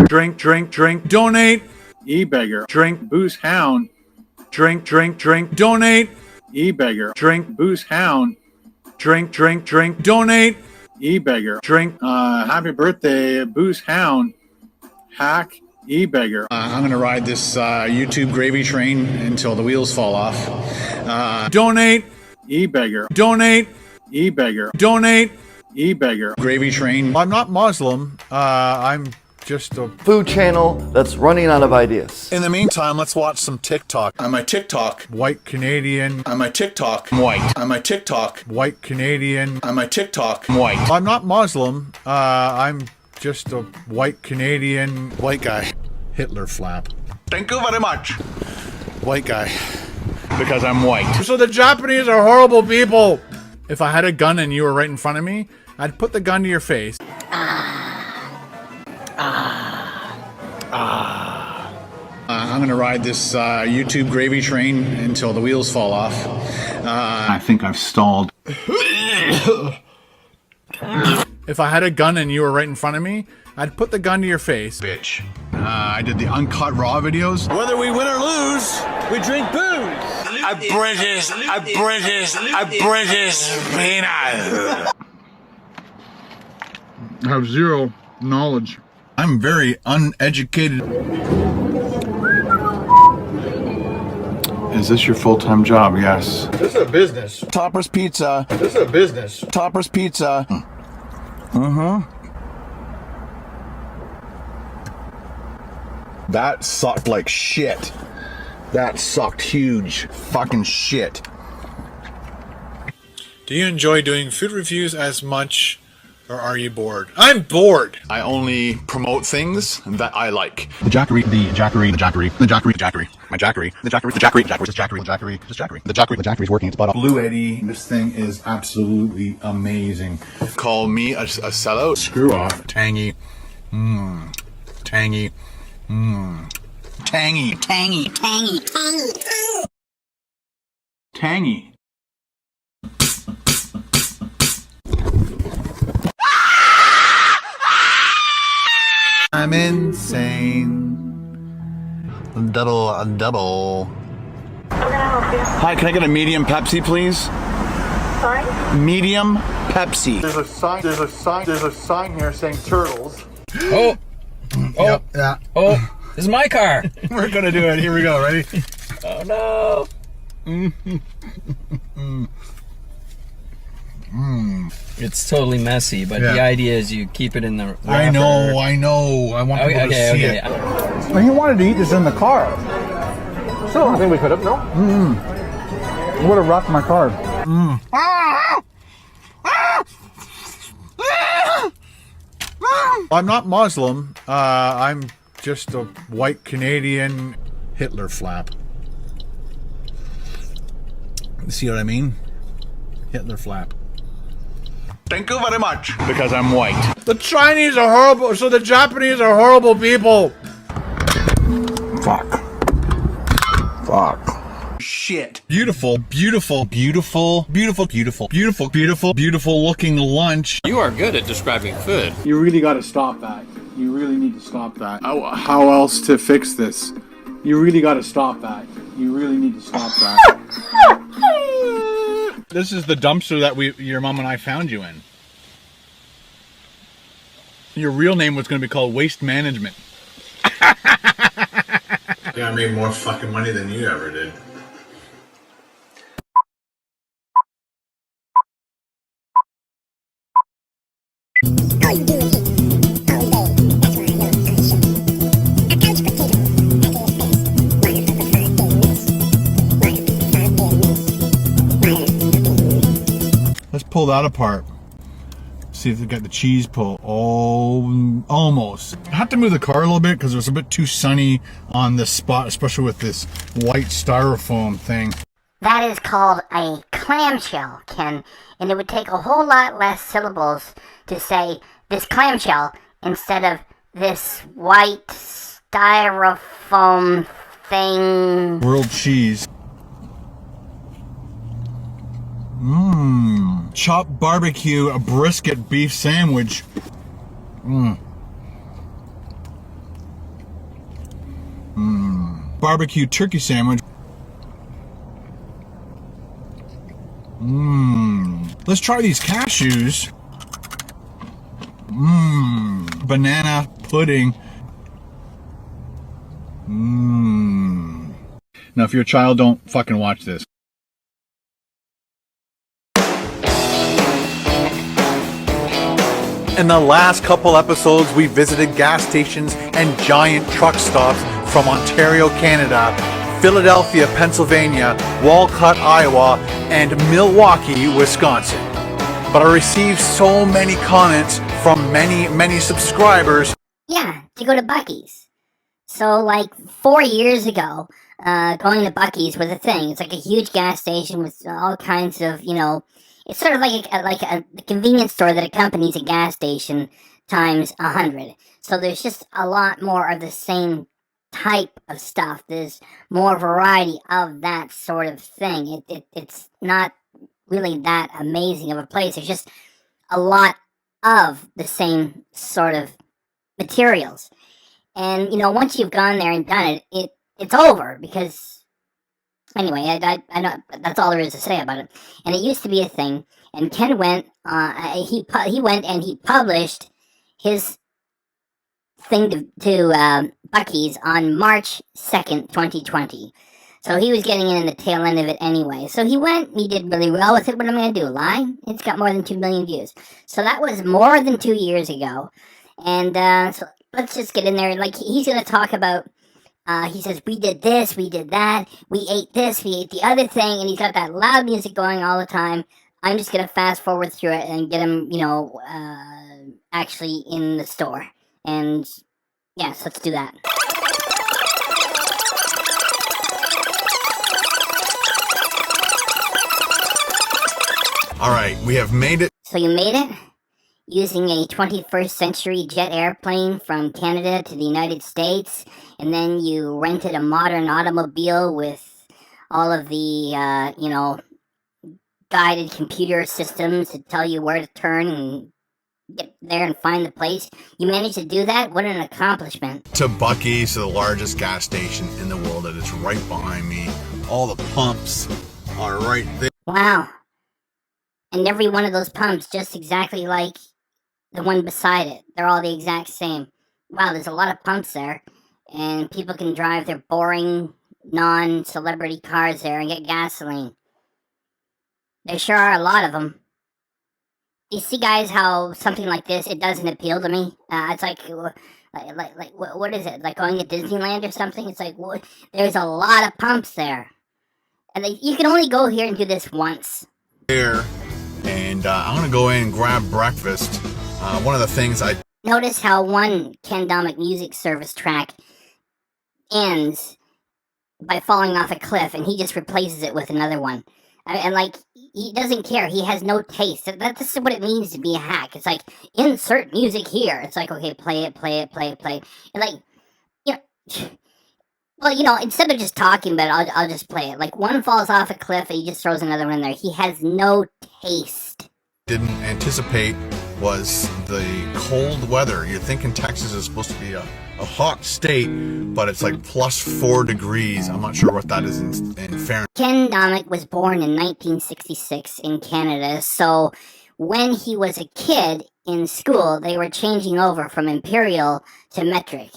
Drink, drink, drink, donate. E-beggar. Drink, Booze hound. drink, drink, drink, donate. E-beggar. Drink, Booze hound. drink, drink, drink, donate. E-beggar. Drink. Happy birthday, Booze hound. Hack. E-beggar. I'm gonna ride this YouTube gravy train until the wheels fall off. Donate. E-beggar. Donate. E-beggar. Donate. E-beggar. Gravy train. I'm not Muslim. I'm just a food channel that's running out of ideas. In the meantime, let's watch some TikTok. On my TikTok. white Canadian. On my TikTok. I'm white. On my TikTok. White Canadian. On my TikTok. I'm white. I'm not Muslim. I'm just a white Canadian. White guy. Hitler flap. Thank you very much. White guy. Because I'm white. So the Japanese are horrible people. If I had a gun and you were right in front of me, I'd put the gun to your face. I'm gonna ride this YouTube gravy train until the wheels fall off. I think I've stalled. If I had a gun and you were right in front of me, I'd put the gun to your face. Bitch. I did the uncut raw videos. Whether we win or lose, we drink booze. A British peanut. I have zero knowledge. I'm very uneducated. Is this your full-time job? Yes. This is a business. Topper's Pizza. This is a business. Topper's Pizza. That sucked like shit. That sucked huge fucking shit. Do you enjoy doing food reviews as much, or are you bored? I'm bored. I only promote things that I like. The Jackery, the Jackery, the Jackery, the Jackery, Jackery, my Jackery, the Jackery, the Jackery, Jackery, the Jackery, the Jackery, the Jackery, the Jackery, the Jackery's working its butt off. Blue Eddie, this thing is absolutely amazing. Call me a sellout. Screw off. Tangy. Tangy. Tangy. Tangy, tangy, tangy, tangy. Tangy. I'm insane. Double. Hi, can I get a medium Pepsi, please? Sorry? Medium Pepsi. There's a sign here saying turtles. Oh, Yep, yeah. oh, this is my car. We're gonna do it. Here we go. Ready? Oh no. It's totally messy, but Yeah. the idea is you keep it in the wrapper. I know. I want people to see it. Well, he wanted to eat this in the car. So I think we could have, no? Would have rocked my car. I'm not Muslim. I'm just a white Canadian Hitler flap. See what I mean? Hitler flap. Thank you very much. Because I'm white. The Chinese are horrible, so the Japanese are horrible people. Fuck. Shit. Beautiful looking lunch. You are good at describing food. You really got to stop that. You really need to stop that. How else to fix this? You really got to stop that. You really need to stop that. This is the dumpster that your mom and I found you in. Your real name was going to be called Waste Management. Yeah, I made more fucking money than you ever did. Let's pull that apart. See if they got the cheese pull. Oh, almost. I have to move the car a little bit because it was a bit too sunny on this spot, especially with this white styrofoam thing. That is called a clamshell, Ken, and it would take a whole lot less syllables to say this clamshell instead of this white styrofoam thing. Grilled cheese. Chopped barbecue, a brisket beef sandwich. Barbecue turkey sandwich. Let's try these cashews. Banana pudding. Now, if you're a child, don't fucking watch this. In the last couple episodes, we visited gas stations and giant truck stops from Ontario, Canada, Philadelphia, Pennsylvania, Walcott, Iowa, and Milwaukee, Wisconsin. But I received so many comments from many subscribers. Yeah, to go to Buc-ee's. So, like, 4 years ago, going to Buc-ee's was a thing. It's like a huge gas station with all kinds of, you know, it's sort of like a convenience store that accompanies a gas station times 100. So there's just a lot more of the same type of stuff. There's more variety of that sort of thing. It's not really that amazing of a place. There's just a lot of the same sort of materials. And, you know, once you've gone there and done it, it's over because... Anyway, I know that's all there is to say about it. And it used to be a thing. And Ken went. He went and he published his thing to Buc-ee's on March 2nd, 2020. So he was getting in the tail end of it anyway. So he went. He did really well with it. What am I going to do? Lie? It's got more than 2 million views. So that was more than 2 years ago. And so let's just get in there. Like, he's going to talk about. He says, we did this, we did that, we ate this, we ate the other thing, and he's got that loud music going all the time. I'm just going to fast forward through it and get him, you know, actually in the store. And, yes, let's do that. All right, we have made it. So you made it? Using a 21st century jet airplane from Canada to the United States, and then you rented a modern automobile with all of the, you know, guided computer systems to tell you where to turn and get there and find the place. You managed to do that? What an accomplishment. To Buc-ee's, the largest gas station in the world, and it's right behind me. All the pumps are right there. Wow. And every one of those pumps just exactly like the one beside it. They're all the exact same. Wow, there's a lot of pumps there. And people can drive their boring, non-celebrity cars there and get gasoline. There sure are a lot of them. You see, guys, how something like this, it doesn't appeal to me? It's like what is it? Like going to Disneyland or something? It's like, there's a lot of pumps there. And you can only go here and do this once. And I'm going to go in and grab breakfast. One of the things I... Notice how one Ken Domik music service track ends by falling off a cliff, and he just replaces it with another one. And, like, he doesn't care. He has no taste. That's what it means to be a hack. It's like, insert music here. It's like, okay, play it. And, like, you know... Well, you know, instead of just talking about it, I'll just play it. Like, one falls off a cliff, and he just throws another one in there. He has no taste. Didn't anticipate was the cold weather. You're thinking Texas is supposed to be a hot state, but it's like plus 4 degrees. I'm not sure what that is in Fahrenheit. Ken Domik was born in 1966 in Canada, so when he was a kid in school, they were changing over from imperial to metric.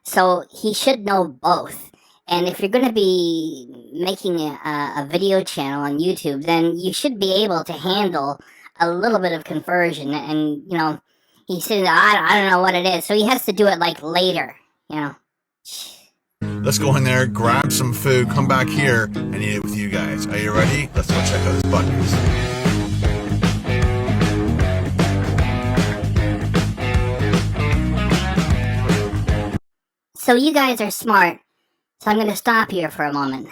So he should know both. And if you're going to be making a video channel on YouTube, then you should be able to handle a little bit of conversion. And, you know, he said, I don't know what it is. So he has to do it, like, later, you know. Let's go in there, grab some food, come back here, and eat it with you guys. Are you ready? Let's go check out this Buc-ee's. So you guys are smart, so I'm going to stop here for a moment.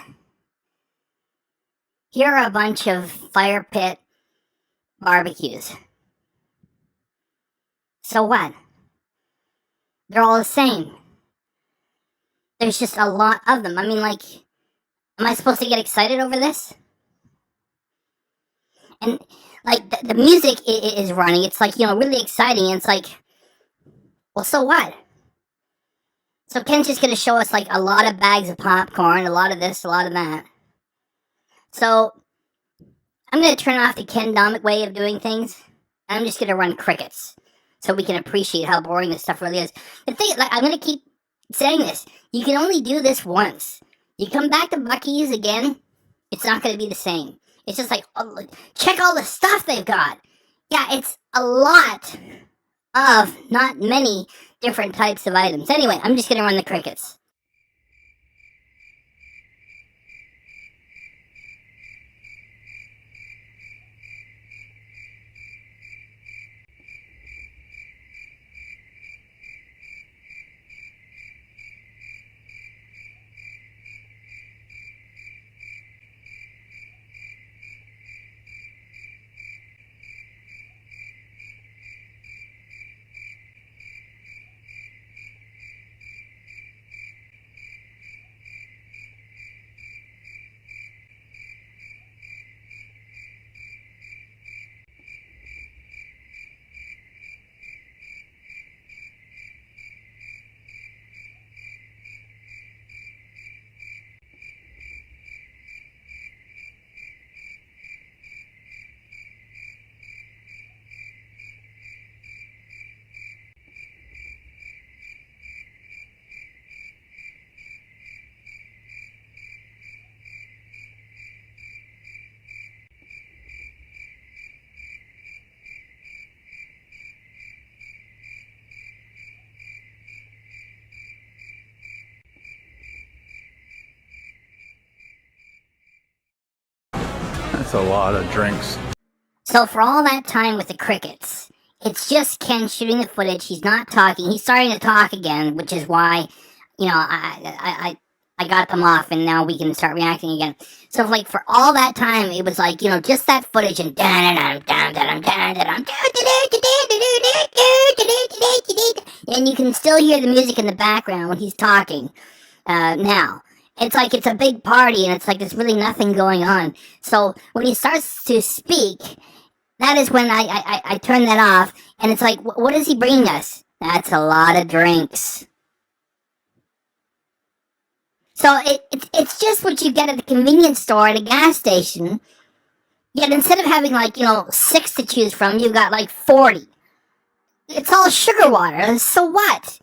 Here are a bunch of fire pit barbecues. So what? They're all the same. There's just a lot of them. I mean, like, am I supposed to get excited over this? And, like, the music is running. It's, like, you know, really exciting. And it's like, Well, so what? So Ken's just gonna show us like a lot of bags of popcorn, a lot of this, a lot of that. So I'm gonna turn off the Ken Domik way of doing things. I'm just gonna run crickets so we can appreciate how boring this stuff really is. The thing, like, I'm gonna keep saying this. You can only do this once. You come back to Buc-ee's again, it's not gonna be the same. It's just like, oh, check all the stuff they've got. Yeah, it's a lot of not many different types of items. Anyway, I'm just gonna run the crickets. That's a lot of drinks. So for all that time with the crickets, it's just Ken shooting the footage. He's not talking. He's starting to talk again, which is why, I got them off, and now we can start reacting again. So like for all that time, it was like, just that footage and and you can still hear the music in the background when he's talking. Now. It's like it's a big party, and it's like there's really nothing going on. So when he starts to speak, that is when I turn that off, and it's like, what is he bringing us? That's a lot of drinks. So it's just what you get at the convenience store at a gas station. Yet instead of having 6 to choose from, you've got 40. It's all sugar water. So what?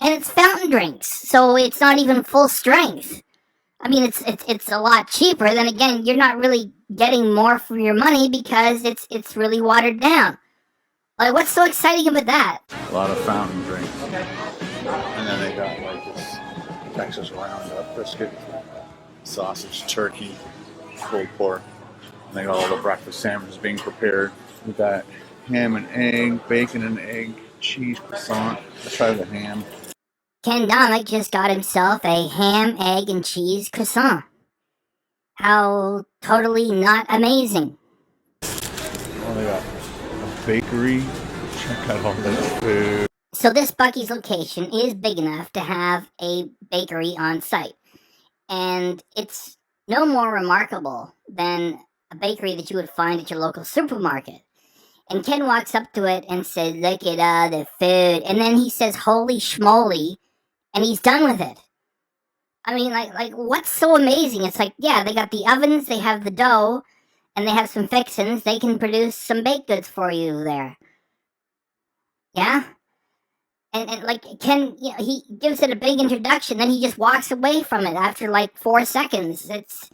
And it's fountain drinks, so it's not even full strength. I mean, it's a lot cheaper. Then again, you're not really getting more for your money because it's really watered down. Like, what's so exciting about that? A lot of fountain drinks. And then they got this Texas Roundup brisket, sausage, turkey, pulled pork. And they got all the breakfast sandwiches being prepared. We got ham and egg, bacon and egg, cheese croissant. Let's try the ham. Ken Domik just got himself a ham, egg, and cheese croissant. How totally not amazing. Oh, they got a bakery. Check out all this food. So this Buc-ee's location is big enough to have a bakery on site. And it's no more remarkable than a bakery that you would find at your local supermarket. And Ken walks up to it and says, look at all the food. And then he says, holy schmoly. And he's done with it. I mean, like, what's so amazing? It's like, yeah, they got the ovens, they have the dough, and they have some fixins. They can produce some baked goods for you there. Yeah? And like, Ken, he gives it a big introduction, then he just walks away from it after 4 seconds. It's...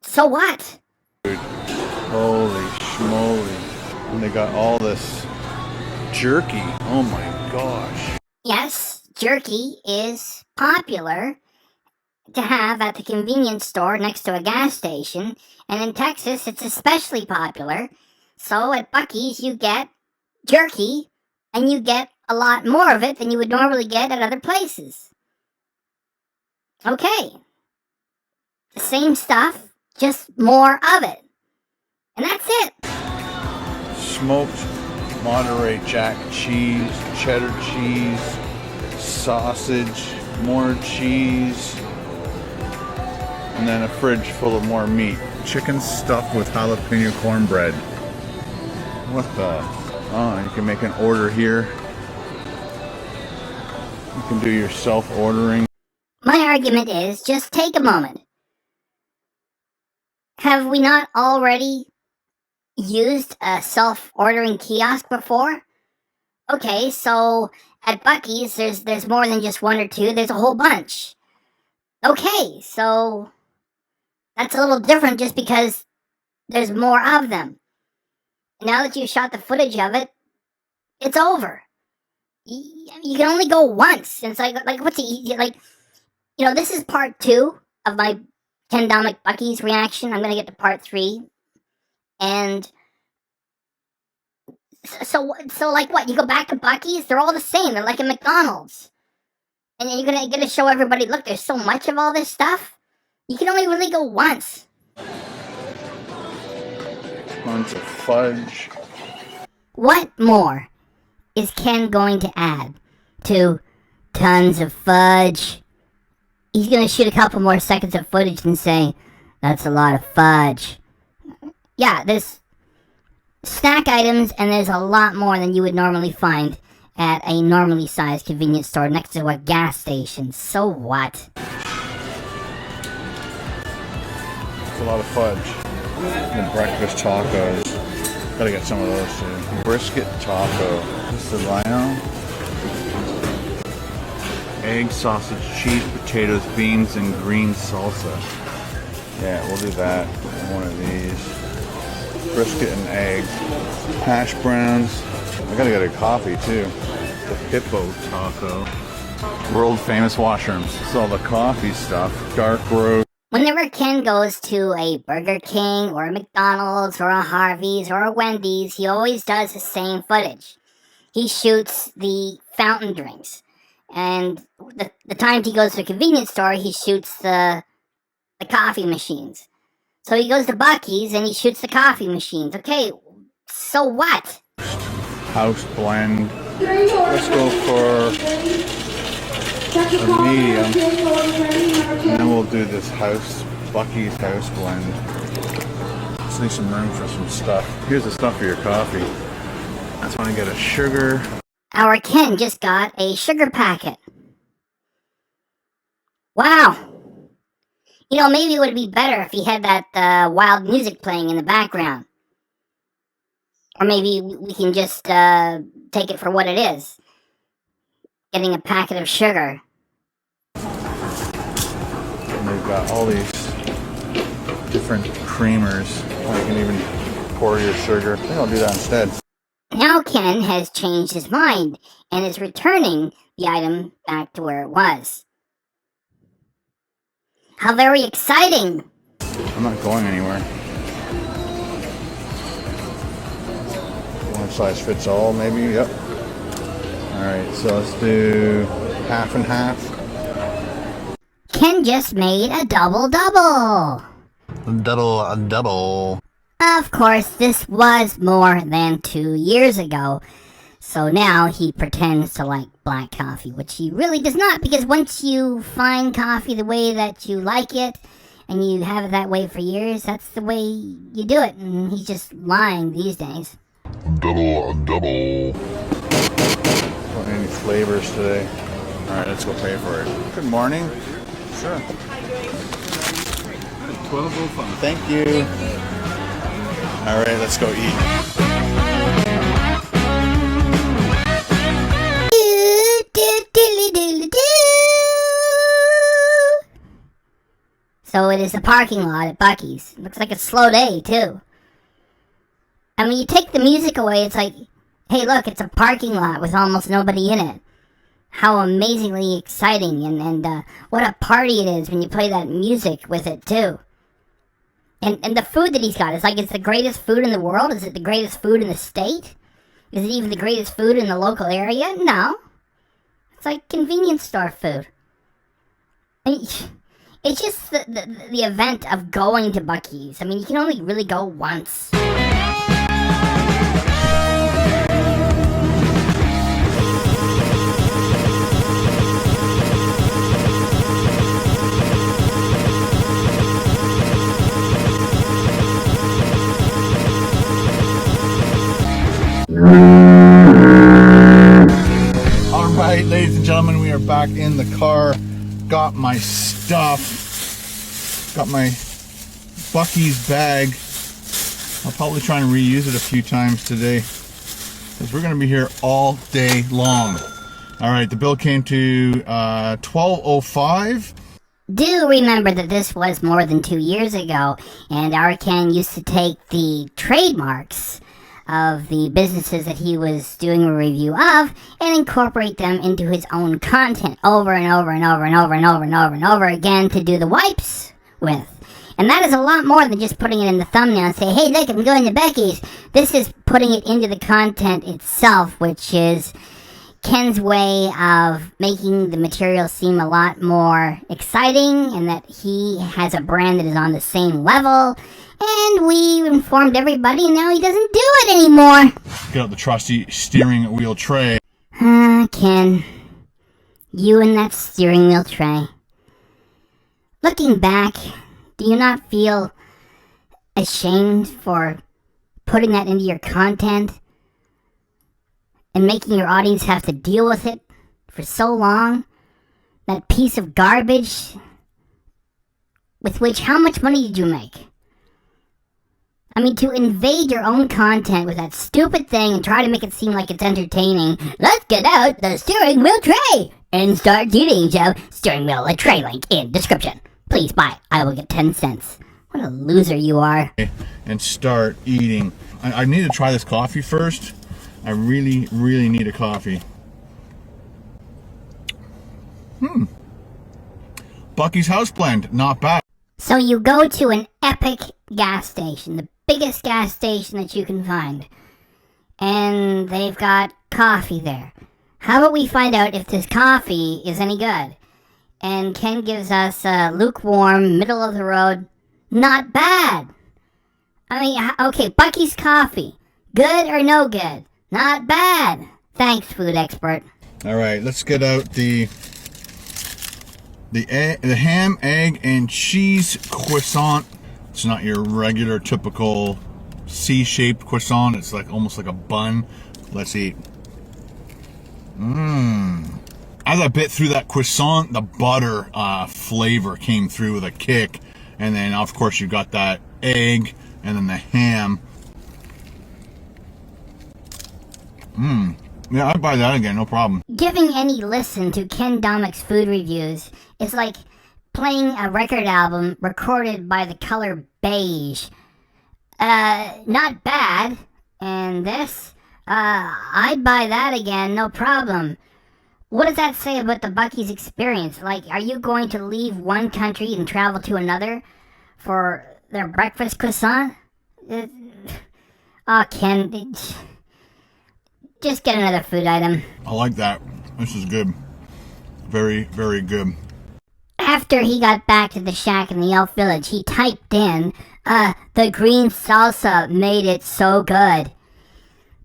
So what? Dude, holy schmoly. And they got all this jerky. Oh my gosh. Yes, jerky is popular to have at the convenience store next to a gas station, and in Texas it's especially popular. So at Buc-ee's you get jerky, and you get a lot more of it than you would normally get at other places. Okay. The same stuff, just more of it. And that's it. Smoked Monterey Jack cheese, cheddar cheese, sausage, more cheese, and then a fridge full of more meat. Chicken stuffed with jalapeno cornbread. What the? Oh, you can make an order here. You can do your self-ordering. My argument is just take a moment. Have we not already used a self-ordering kiosk before? Okay, so at Buc-ee's, there's more than just one or two. There's a whole bunch. Okay, so that's a little different just because there's more of them. And now that you shot the footage of it, it's over. You can only go once. It's like what's the like? You know, this is part 2 of my Ken Domik Buc-ee's reaction. I'm gonna get to part 3, and so like what? You go back to Buc-ee's, they're all the same. They're like a McDonald's, and you're gonna show everybody, look, there's so much of all this stuff. You can only really go once. Bunch of fudge. What more is Ken going to add to tons of fudge? He's gonna shoot a couple more seconds of footage and say, that's a lot of fudge. Yeah, there's snack items, and there's a lot more than you would normally find at a normally sized convenience store next to a gas station. So what? It's a lot of fudge. And breakfast tacos. Gotta get some of those too. Brisket taco. This is the rhino. Egg, sausage, cheese, potatoes, beans, and green salsa. Yeah, we'll do that. One of these. Brisket and eggs. Hash browns. I gotta get a coffee too. The hippo taco. World famous washrooms. This is all the coffee stuff. Dark roast. Whenever Ken goes to a Burger King or a McDonald's or a Harvey's or a Wendy's, he always does the same footage. He shoots the fountain drinks. And the times he goes to a convenience store, he shoots the coffee machines. So he goes to Buc-ee's and he shoots the coffee machines. Okay, so what? House blend. Let's go for a medium. And then we'll do this Buc-ee's house blend. Just need some room for some stuff. Here's the stuff for your coffee. That's when I get a sugar. Our Ken just got a sugar packet. Wow. You know, maybe it would be better if he had that wild music playing in the background. Or maybe we can just take it for what it is. Getting a packet of sugar. And they've got all these different creamers. You can even pour your sugar. I think I'll do that instead. Now Ken has changed his mind and is returning the item back to where it was. How very exciting! I'm not going anywhere. One size fits all, maybe? Yep. Alright, so let's do half and half. Ken just made a double-double! Double. Of course, this was more than 2 years ago, so now he pretends to like black coffee, which he really does not, because once you find coffee the way that you like it, and you have it that way for years, that's the way you do it, and he's just lying these days. Double. Want any flavors today? Alright, let's go pay for it. Good morning. Sure. 12:05. Thank you. Alright, let's go eat. So it is the parking lot at Buc-ee's. Looks like a slow day, too. I mean, you take the music away, it's like, hey, look, it's a parking lot with almost nobody in it. How amazingly exciting, and what a party it is when you play that music with it, too. And the food that he's got, it's like it's the greatest food in the world? Is it the greatest food in the state? Is it even the greatest food in the local area? No. It's like convenience store food. I mean, it's just the event of going to Buc-ee's. I mean, you can only really go once. Alright, ladies and gentlemen, we are back back in the car, got my stuff, got my Buc-ee's bag. I'll probably try and reuse it a few times today because we're going to be here all day long. All right, the bill came to $12.05. Do remember that this was more than 2 years ago, and Arkan used to take the trademarks of the businesses that he was doing a review of and incorporate them into his own content over and over and over and over and over and over and over again to do the wipes with. And that is a lot more than just putting it in the thumbnail and say, hey, look, I'm going to Buc-ee's. This is putting it into the content itself, which is Ken's way of making the material seem a lot more exciting and that he has a brand that is on the same level. And we informed everybody, and now he doesn't do it anymore. Get out the trusty steering wheel tray. Ken, you and that steering wheel tray. Looking back, do you not feel ashamed for putting that into your content and making your audience have to deal with it for so long? That piece of garbage with which, how much money did you make? I mean, to invade your own content with that stupid thing and try to make it seem like it's entertaining. Let's get out the steering wheel tray and start eating, Joe. Steering wheel, a tray link in description. Please buy. I will get 10 cents. What a loser you are. And start eating. I need to try this coffee first. I really, really need a coffee. Buc-ee's House Blend, not bad. So you go to an epic gas station, the biggest gas station that you can find, and they've got coffee there. How about we find out if this coffee is any good? And Ken gives us a lukewarm, middle of the road, not bad. I mean, okay, Buc-ee's coffee, good or no good? Not bad. Thanks, food expert. All right, let's get out the ham, egg, and cheese croissant. It's not your regular, typical C-shaped croissant. It's like almost like a bun. Let's eat. As I bit through that croissant, the butter flavor came through with a kick. And then, of course, you got that egg and then the ham. Yeah, I'd buy that again, no problem. Giving any listen to Ken Domik's food reviews is like playing a record album recorded by the color beige. Not bad. And this, I'd buy that again, no problem. What does that say about the Buc-ee's experience? Like, are you going to leave one country and travel to another for their breakfast croissant? Ken, just get another food item. I like that. This is good. Very, very good. After he got back to the shack in the Elf Village, he typed in, the green salsa made it so good.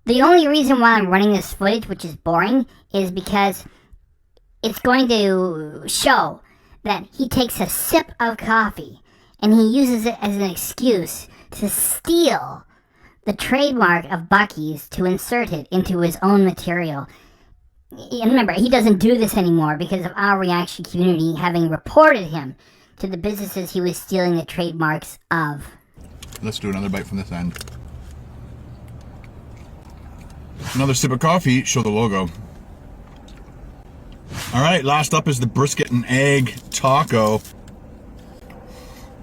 The only reason why I'm running this footage, which is boring, is because it's going to show that he takes a sip of coffee and he uses it as an excuse to steal the trademark of Buc-ee's to insert it into his own material. And remember, he doesn't do this anymore because of our reaction community having reported him to the businesses he was stealing the trademarks of. Let's do another bite from this end. Another sip of coffee, show the logo. All right, last up is the brisket and egg taco.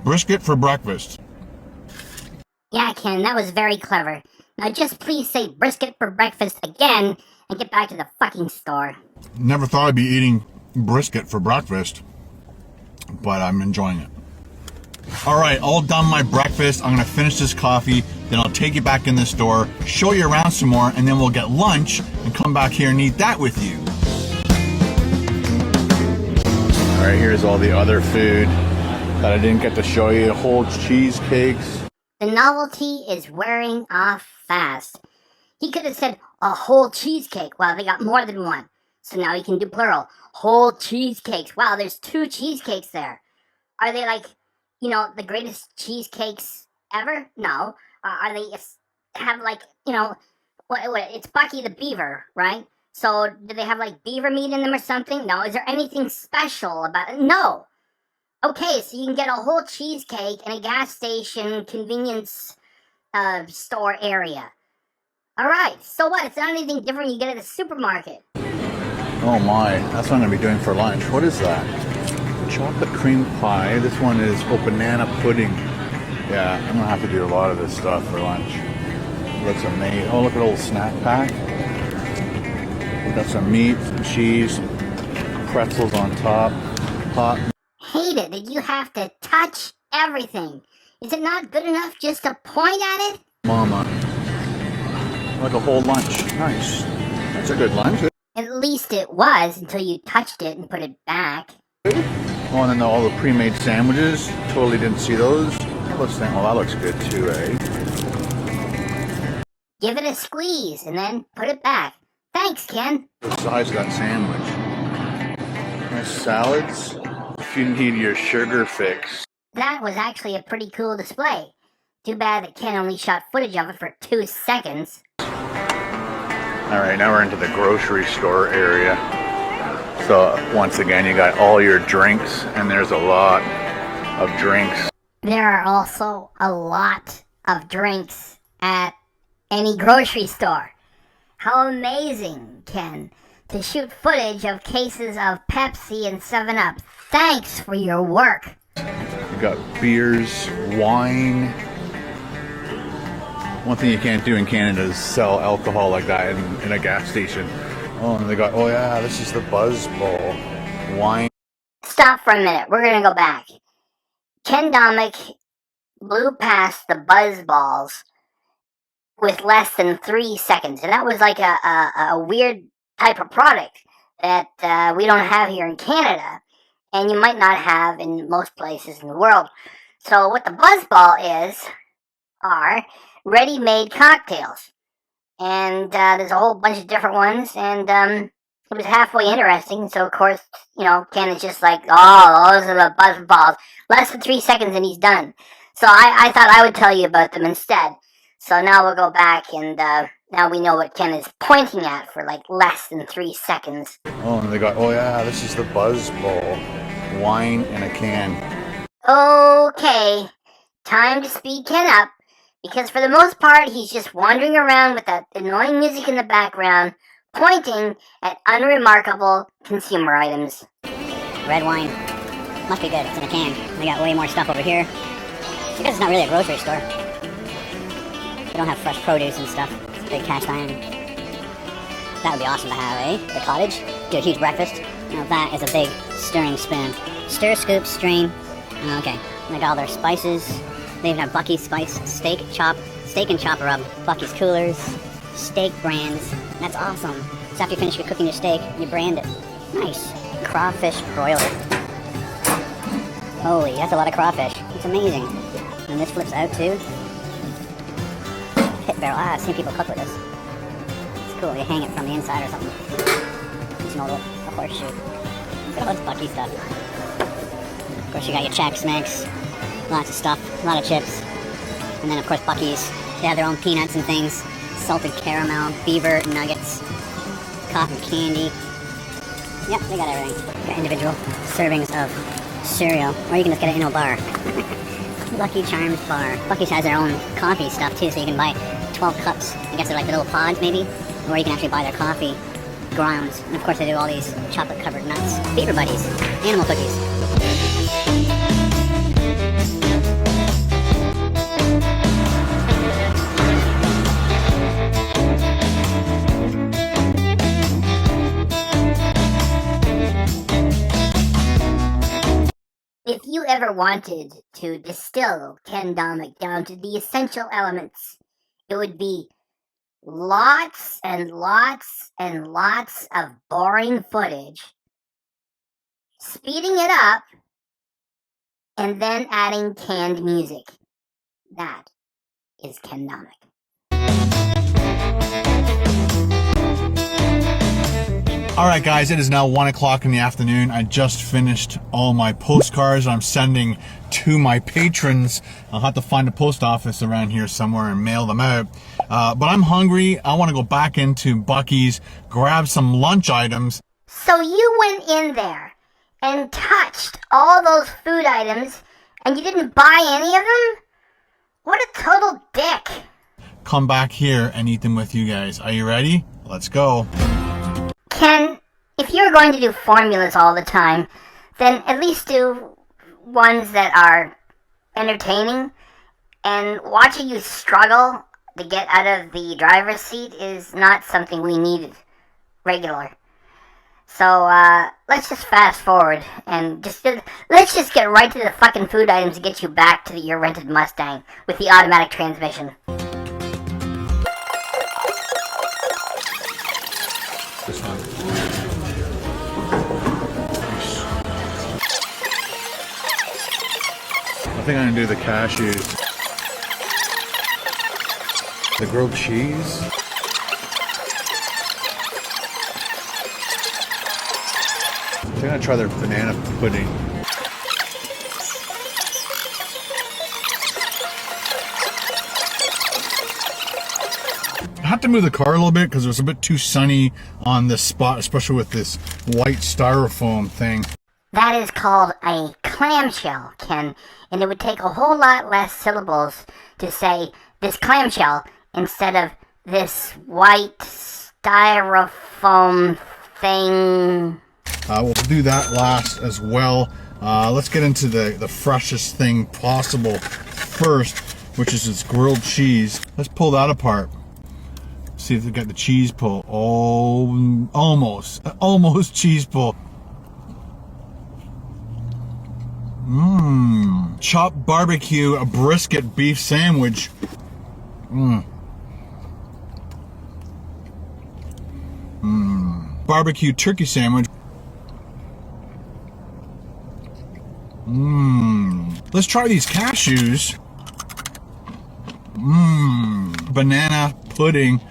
Brisket for breakfast. Yeah, Ken, that was very clever. Now just please say brisket for breakfast again and get back to the fucking store. Never thought I'd be eating brisket for breakfast, but I'm enjoying it. All right, all done my breakfast. I'm gonna finish this coffee, then I'll take you back in the store, show you around some more, and then we'll get lunch and come back here and eat that with you. All right, here's all the other food that I didn't get to show you. Whole cheesecakes. The novelty is wearing off fast. He could have said a whole cheesecake. Well, they got more than one. So now he can do plural. Whole cheesecakes. Wow, there's 2 cheesecakes there. Are they like, you know, the greatest cheesecakes ever? No. Are they have like, you know, what, it's Buc-ee the Beaver, right? So, do they have like beaver meat in them or something? No. Is there anything special about it? No. Okay, so you can get a whole cheesecake in a gas station convenience store area. Alright, so what? It's not anything different you get at the supermarket. Oh my, that's what I'm going to be doing for lunch. What is that? Chocolate cream pie. This one is banana pudding. Yeah, I'm going to have to do a lot of this stuff for lunch. Looks amazing. Oh, look at a little snack pack. Got some meat, some cheese, pretzels on top. Hot. Hate it that you have to touch everything. Is it not good enough just to point at it? Mama. Like a whole lunch. Nice. That's a good lunch. At least it was until you touched it and put it back. Oh, and then all the pre-made sandwiches. Totally didn't see those. Let's think. Well, that looks good too, eh? Give it a squeeze and then put it back. Thanks, Ken. The size of that sandwich. Nice salads. If you need your sugar fix. That was actually a pretty cool display. Too bad that Ken only shot footage of it for 2 seconds. Alright, now we're into the grocery store area. So, once again, you got all your drinks, and there's a lot of drinks. There are also a lot of drinks at any grocery store. How amazing, Ken, to shoot footage of cases of Pepsi and 7-Up. Thanks for your work. You got beers, wine. One thing you can't do in Canada is sell alcohol like that in a gas station. Oh, and they got, oh yeah, this is the Buzz Bowl. Wine. Stop for a minute. We're going to go back. Ken Domik blew past the buzz balls with less than 3 seconds. And that was like a weird type of product that we don't have here in Canada. And you might not have in most places in the world. So what the buzz ball is are ready-made cocktails. And there's a whole bunch of different ones. And it was halfway interesting. So, of course, you know, Ken is just like, oh, those are the buzz balls. Less than 3 seconds and he's done. So I thought I would tell you about them instead. So now we'll go back and now we know what Ken is pointing at for like less than 3 seconds. Oh, and they got, oh yeah, this is the Buzz Bowl. Wine in a can. Okay, time to speed Ken up. Because for the most part, he's just wandering around with that annoying music in the background, pointing at unremarkable consumer items. Red wine. Must be good. It's in a can. They got way more stuff over here. It's because it's not really a grocery store. They don't have fresh produce and stuff. It's a big cast iron. That would be awesome to have, eh? The cottage. Do a huge breakfast. Now that is a big stirring spoon. Stir, scoop, strain. Okay. They got all their spices. They even have Buc-ee spice, steak and chop rub, Buc-ee's coolers, steak brands. That's awesome. So after you finish cooking your steak, you brand it. Nice. Crawfish broiler. Holy, that's a lot of crawfish. It's amazing. And this flips out too. Pit barrel. I've seen people cook with this. It's cool. You hang it from the inside or something. It's an old horseshoe. Look at all this Buc-ee stuff. Of course, you got your Chex Mix. Lots of stuff, a lot of chips. And then, of course, Buc-ee's. They have their own peanuts and things. Salted caramel, beaver nuggets, cotton candy. Yep, they got everything. Got individual servings of cereal. Or you can just get it in a bar. Lucky Charms bar. Buc-ee's has their own coffee stuff, too, so you can buy 12 cups. I guess they're like the little pods, maybe. Or you can actually buy their coffee grounds. And, of course, they do all these chocolate-covered nuts. Beaver Buddies. Animal cookies. If you ever wanted to distill Ken Domik down to the essential elements, it would be lots and lots and lots of boring footage, speeding it up, and then adding canned music. That is Ken Domik. All right, guys, it is now 1 o'clock in the afternoon. I just finished all my postcards I'm sending to my patrons. I'll have to find a post office around here somewhere and mail them out. But I'm hungry. I want to go back into Buc-ee's, grab some lunch items. So you went in there and touched all those food items and you didn't buy any of them? What a total dick. Come back here and eat them with you guys. Are you ready? Let's go. Ken, if you're going to do formulas all the time, then at least do ones that are entertaining. And watching you struggle to get out of the driver's seat is not something we need regular. So, let's just fast forward and let's just get right to the fucking food items and get you back to your rented Mustang with the automatic transmission. This one. I think I'm gonna do the cashews. The grilled cheese. I'm gonna try their banana pudding. I had to move the car a little bit because it was a bit too sunny on this spot, especially with this white styrofoam thing. That is called a clamshell, Ken, and it would take a whole lot less syllables to say this clamshell instead of this white styrofoam thing. We'll do that last as well. Let's get into the freshest thing possible first, which is this grilled cheese. Let's pull that apart. See if we got the cheese pull. Oh, almost cheese pull. Chopped barbecue, a brisket beef sandwich. Barbecue turkey sandwich. Let's try these cashews. Banana pudding.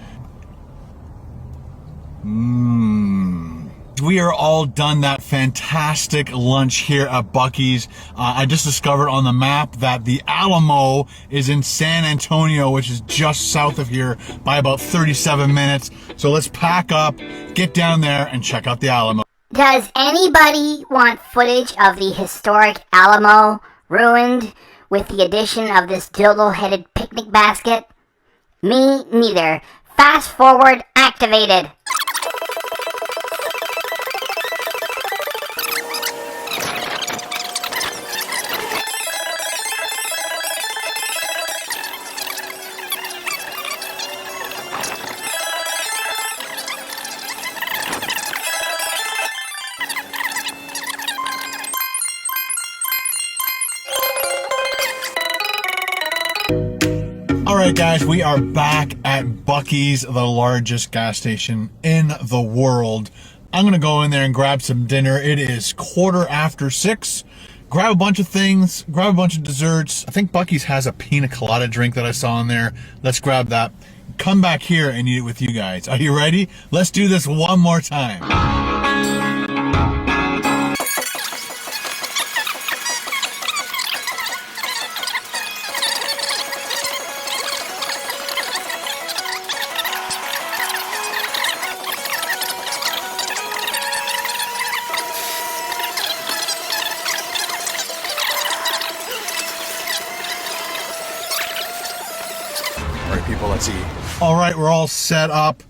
We are all done that fantastic lunch here at Buc-ee's. I just discovered on the map that the Alamo is in San Antonio, which is just south of here by about 37 minutes. So let's pack up, get down there, and check out the Alamo. Does anybody want footage of the historic Alamo ruined with the addition of this dildo-headed picnic basket? Me neither. Fast forward activated. Alright guys, we are back at Buc-ee's, the largest gas station in the world. I'm gonna go in there and grab some dinner. It is 6:15. Grab a bunch of things, grab a bunch of desserts. I think Buc-ee's has a pina colada drink that I saw in there. Let's grab that. Come back here and eat it with you guys. Are you ready? Let's do this one more time. People, let's eat. All right, we're all set up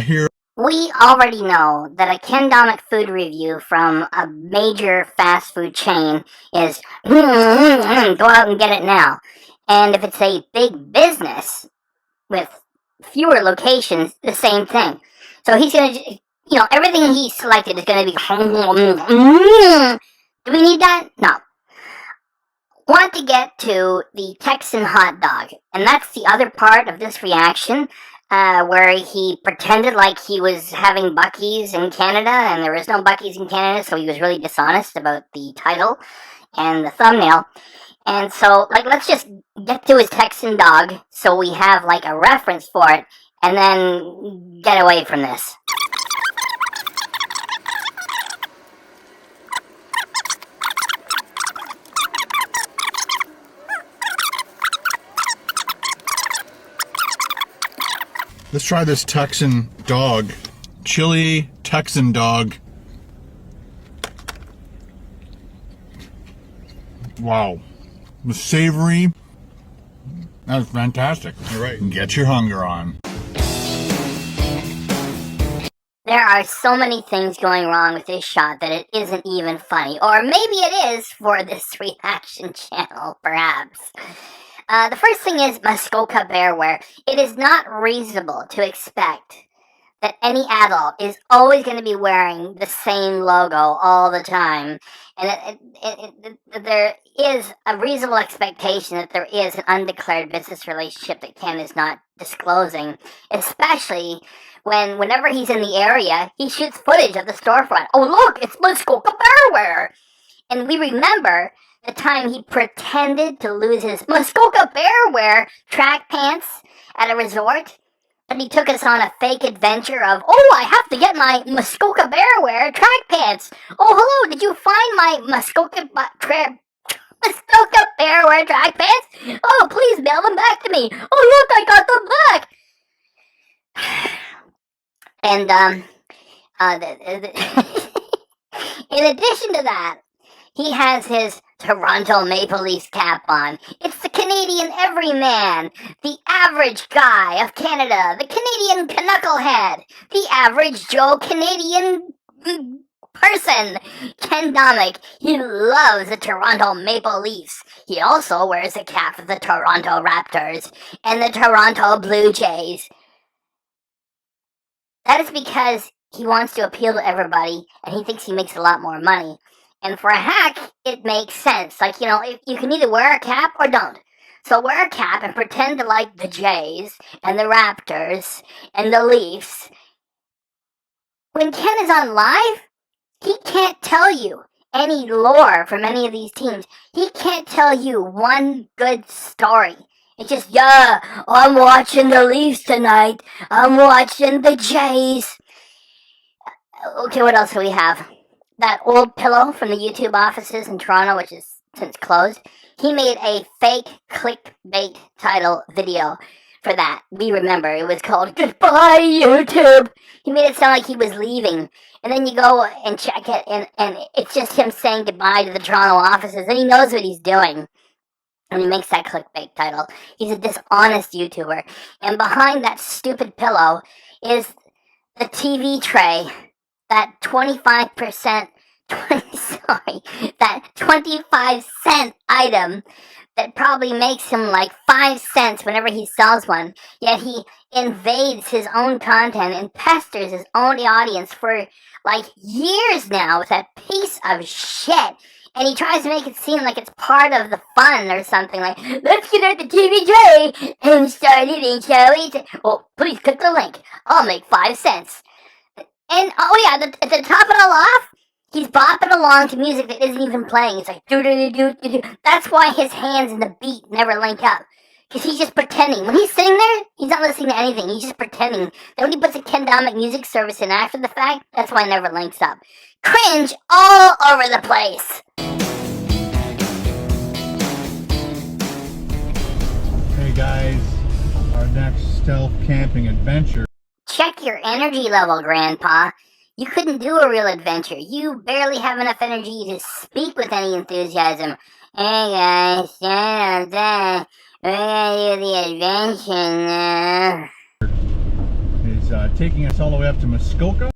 here. We already know that a Ken Domik food review from a major fast food chain is go out and get it now. And if it's a big business with fewer locations, the same thing. So he's gonna, everything he selected is gonna be. Do we need that? No. Want to get to the Texan hot dog, and that's the other part of this reaction, where he pretended like he was having Buc-ee's in Canada, and there is no Buc-ee's in Canada, so he was really dishonest about the title and the thumbnail. And so, let's just get to his Texan dog, so we have, a reference for it, and then get away from this. Let's try this Texan dog. Chili Texan dog. Wow. The savory. That's fantastic. All right, get your hunger on. There are so many things going wrong with this shot that it isn't even funny. Or maybe it is for this reaction channel, perhaps. The first thing is Muskoka bearware. It is not reasonable to expect that any adult is always going to be wearing the same logo all the time. And there is a reasonable expectation that there is an undeclared business relationship that Ken is not disclosing, especially whenever he's in the area, he shoots footage of the storefront. Oh, look, it's Muskoka bearware. And we remember the time he pretended to lose his Muskoka bearware track pants at a resort. And he took us on a fake adventure of, oh, I have to get my Muskoka bearware track pants. Oh, hello, did you find my Muskoka bearware track pants? Oh, please mail them back to me. Oh, look, I got them back. And, in addition to that, he has his Toronto Maple Leafs cap on. It's the Canadian everyman, the average guy of Canada, the Canadian knucklehead, the average Joe Canadian person. Ken Domik, he loves the Toronto Maple Leafs. He also wears a cap of the Toronto Raptors and the Toronto Blue Jays. That is because he wants to appeal to everybody, and he thinks he makes a lot more money. And for a hack, it makes sense. Like, you know, if you can either wear a cap or don't. So wear a cap and pretend to like the Jays and the Raptors and the Leafs. When Ken is on live, he can't tell you any lore from any of these teams. He can't tell you one good story. It's just, yeah, I'm watching the Leafs tonight. I'm watching the Jays. Okay, what else do we have? That old pillow from the YouTube offices in Toronto, which is since closed. He made a fake clickbait title video for that. We remember it was called Goodbye YouTube. He made it sound like he was leaving. And then you go and check it, and it's just him saying goodbye to the Toronto offices, and he knows what he's doing. And he makes that clickbait title. He's a dishonest YouTuber. And behind that stupid pillow is the TV tray, that 25%, that 25-cent item that probably makes him like 5 cents whenever he sells one. Yet he invades his own content and pesters his own audience for like years now with that piece of shit. And he tries to make it seem like it's part of the fun or something, like, let's get out the TV tray and start eating, shall we? Well, please click the link. I'll make 5 cents. And, oh yeah, to top it all off, he's bopping along to music that isn't even playing. It's like, do-do-do-do-do-do. That's why his hands and the beat never link up. Because he's just pretending. When he's sitting there, he's not listening to anything. He's just pretending. Then when he puts a Ken Domik music service in after the fact, that's why it never links up. Cringe all over the place. Hey guys, our next stealth camping adventure. Check your energy level, Grandpa. You couldn't do a real adventure. You barely have enough energy to speak with any enthusiasm. Hey guys, we're gonna do the adventure now. Is taking us all the way up to Muskoka.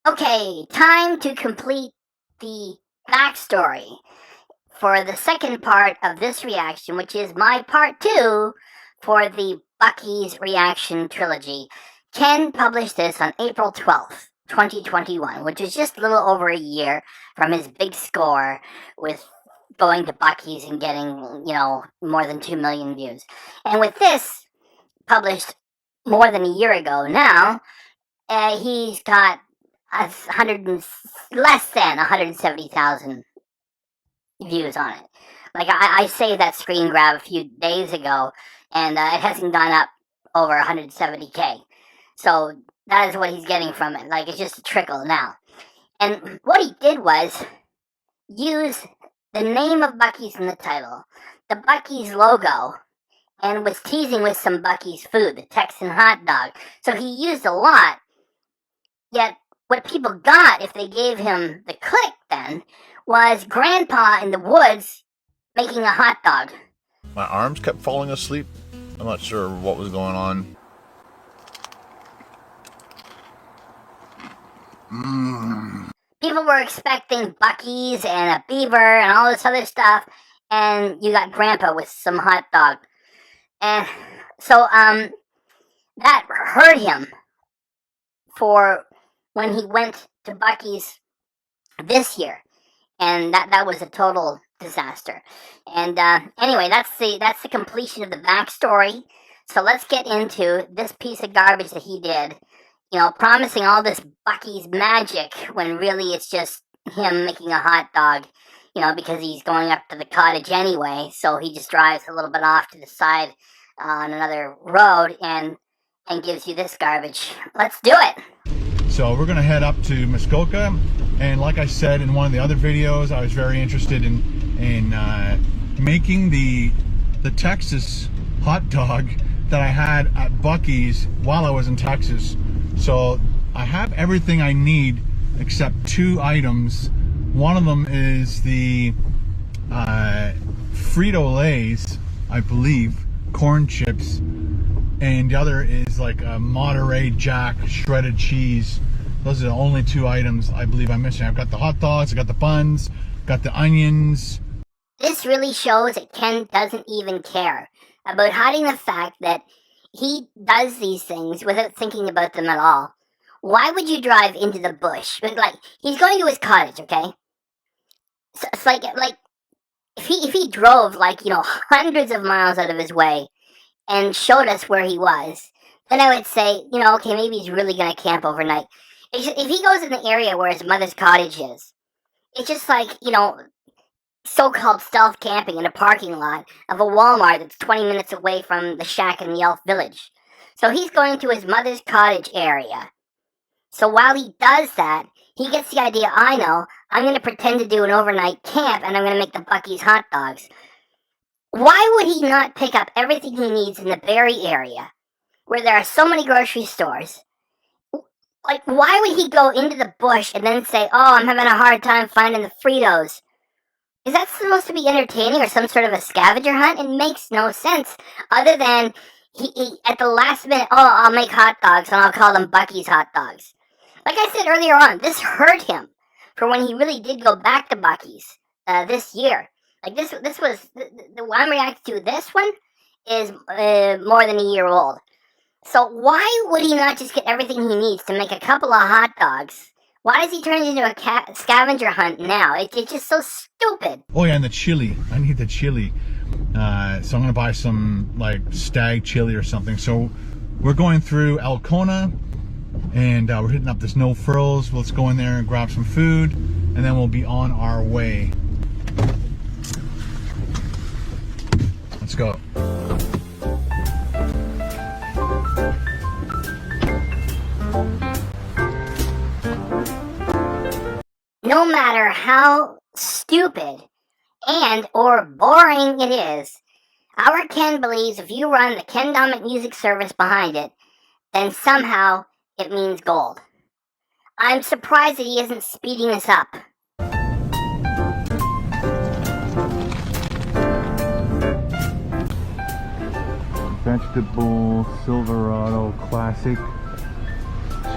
Okay, time to complete the backstory for the second part of this reaction, which is my part 2 for the Buc-ee's reaction trilogy. Ken published this on April 12th, 2021, which is just a little over a year from his big score with going to Buc-ee's and getting, you know, more than 2 million views. And with this, published more than a year ago now, he's got less than 170,000 views on it. Like, I saved that screen grab a few days ago, and it hasn't gone up over 170K. So that is what he's getting from it. Like, it's just a trickle now. And what he did was use the name of Buc-ee's in the title, the Buc-ee's logo, and was teasing with some Buc-ee's food, the Texan hot dog. So he used a lot, yet what people got if they gave him the click then was Grandpa in the woods making a hot dog. My arms kept falling asleep. I'm not sure what was going on. People were expecting Buc-ee's and a beaver and all this other stuff, and you got Grandpa with some hot dog. And so that hurt him for when he went to Buc-ee's this year, and that was a total disaster. And anyway, that's the completion of the backstory. So let's get into this piece of garbage that he did. You know, promising all this Buc-ee's magic when really it's just him making a hot dog. You know, because he's going up to the cottage anyway, so he just drives a little bit off to the side on another road and gives you this garbage. Let's do it. So we're gonna head up to Muskoka, and like I said in one of the other videos, I was very interested in making the Texas hot dog that I had at Buc-ee's while I was in Texas. So I have everything I need except 2 items. One of them is the Frito-Lays, I believe, corn chips, and the other is like a Monterey Jack shredded cheese. Those are the only 2 items I believe I'm missing. I've got the hot dogs, I got the buns, got the onions. This really shows that Ken doesn't even care about hiding the fact that he does these things without thinking about them at all. Why would you drive into the bush? Like, he's going to his cottage, okay? So it's like if he drove, like, you know, hundreds of miles out of his way and showed us where he was, then I would say, you know, okay, maybe he's really gonna camp overnight. If he goes in the area where his mother's cottage is, it's just like, you know, so-called stealth camping in a parking lot of a Walmart that's 20 minutes away from the shack in the Elf Village. So he's going to his mother's cottage area. So while he does that, he gets the idea, I know, I'm going to pretend to do an overnight camp and I'm going to make the Buc-ee's hot dogs. Why would he not pick up everything he needs in the Barrie area, where there are so many grocery stores? Like, why would he go into the bush and then say, oh, I'm having a hard time finding the Fritos? Is that supposed to be entertaining or some sort of a scavenger hunt? It makes no sense, other than he at the last minute, oh, I'll make hot dogs and I'll call them Buc-ee's hot dogs. Like I said earlier on, this hurt him for when he really did go back to Buc-ee's this year. Like this was the one I'm reacting to. This one is more than a year old. So why would he not just get everything he needs to make a couple of hot dogs? Why does he turn it into a scavenger hunt now? It's just so stupid. Oh yeah, and the chili. I need the chili. So I'm gonna buy some like stag chili or something. So we're going through Alcona, and we're hitting up this No Frills. Let's go in there and grab some food, and then we'll be on our way. Let's go. No matter how stupid and or boring it is, our Ken believes if you run the Ken Domik music service behind it, then somehow it means gold. I'm surprised that he isn't speeding this up. Vegetable Silverado Classic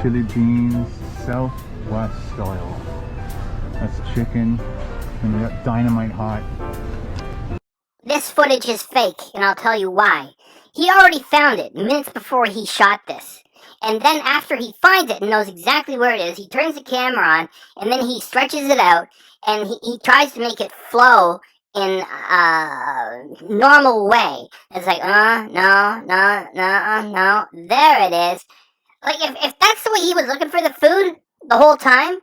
Chili Beans Southwest Style. That's chicken, and we got Dynamite Hot. This footage is fake, and I'll tell you why. He already found it minutes before he shot this. And then after he finds it and knows exactly where it is, he turns the camera on, and then he stretches it out, and he tries to make it flow in a normal way. It's like, no. There it is. Like, if that's the way he was looking for the food the whole time,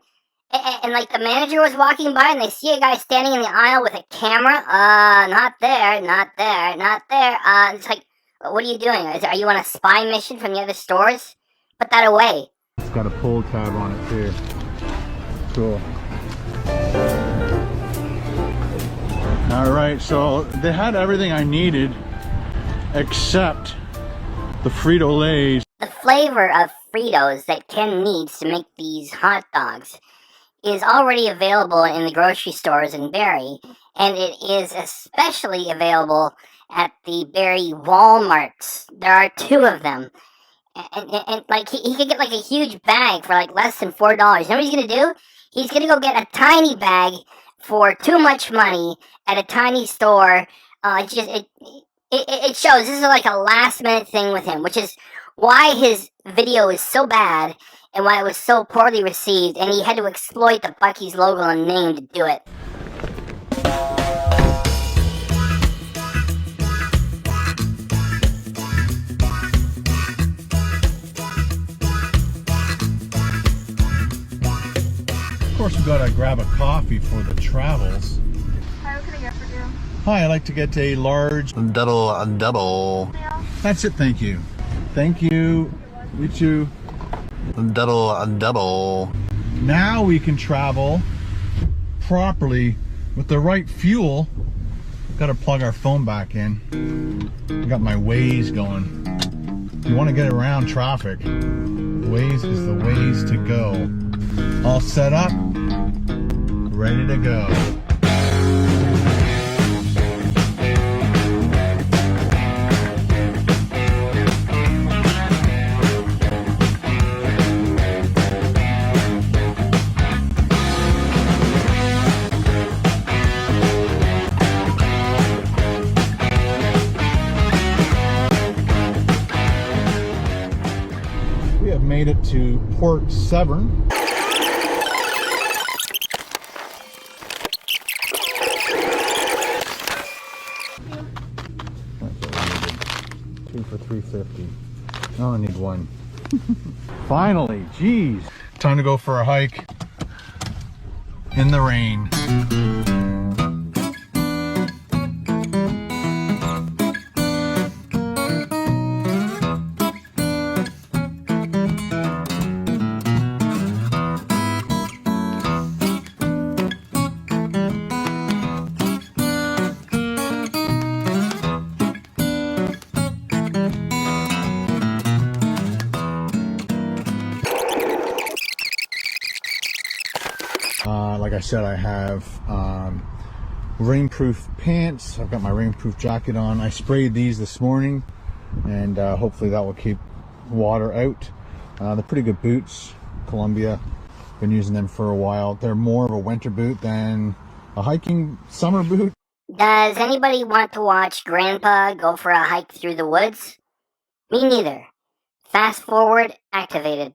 and like the manager was walking by and they see a guy standing in the aisle with a camera, not there. It's like, what are you doing? Are you on a spy mission from the other stores? Put that away. It's got a pull tab on it too. Cool. All right, so they had everything I needed except the Frito-Lays. The flavor of Fritos that Ken needs to make these hot dogs is already available in the grocery stores in Barrie, and it is especially available at the Barrie Walmarts. There are 2 of them. And like, he could get like a huge bag for like less than $4. You know what he's gonna do? He's gonna go get a tiny bag for too much money at a tiny store. It shows this is like a last minute thing with him, which is why his video is so bad and why it was so poorly received, and he had to exploit the Buc-ee's logo and name to do it. Of course, we gotta grab a coffee for the travels. Hi, what can I get for you? Hi, I'd like to get a large Double. That's it, thank you. Thank you. You too. Double. Now we can travel properly with the right fuel. Gotta plug our phone back in. I got my Waze going. If you want to get around traffic, Waze is the ways to go. All set up, ready to go. We have made it to Port Severn. Two for $3.50. I only need 1. Finally, geez. Time to go for a hike in the rain. Like I said, I have rainproof pants. I've got my rainproof jacket on. I sprayed these this morning, and hopefully that will keep water out. They're pretty good boots, Columbia. Been using them for a while. They're more of a winter boot than a hiking summer boot. Does anybody want to watch Grandpa go for a hike through the woods? Me neither. Fast forward activated.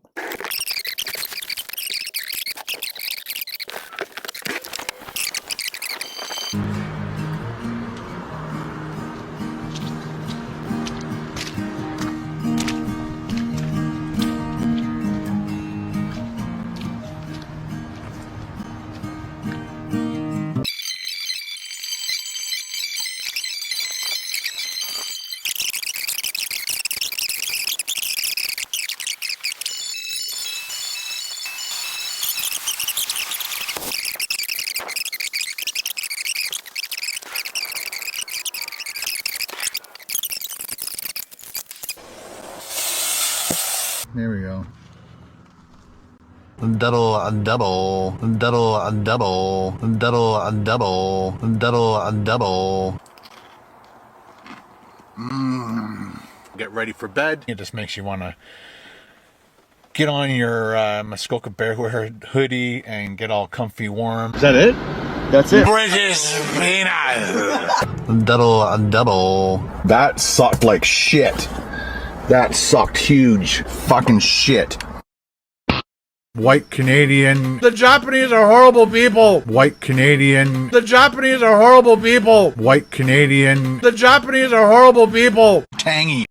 There we go. Double. Get ready for bed. It just makes you want to get on your Muskoka Bearwear hoodie and get all comfy warm. Is that it? That's it. British peanut. Double. That sucked like shit. That sucked huge fucking shit. White Canadian. The Japanese are horrible people. White Canadian. The Japanese are horrible people. White Canadian. The Japanese are horrible people. Tangy.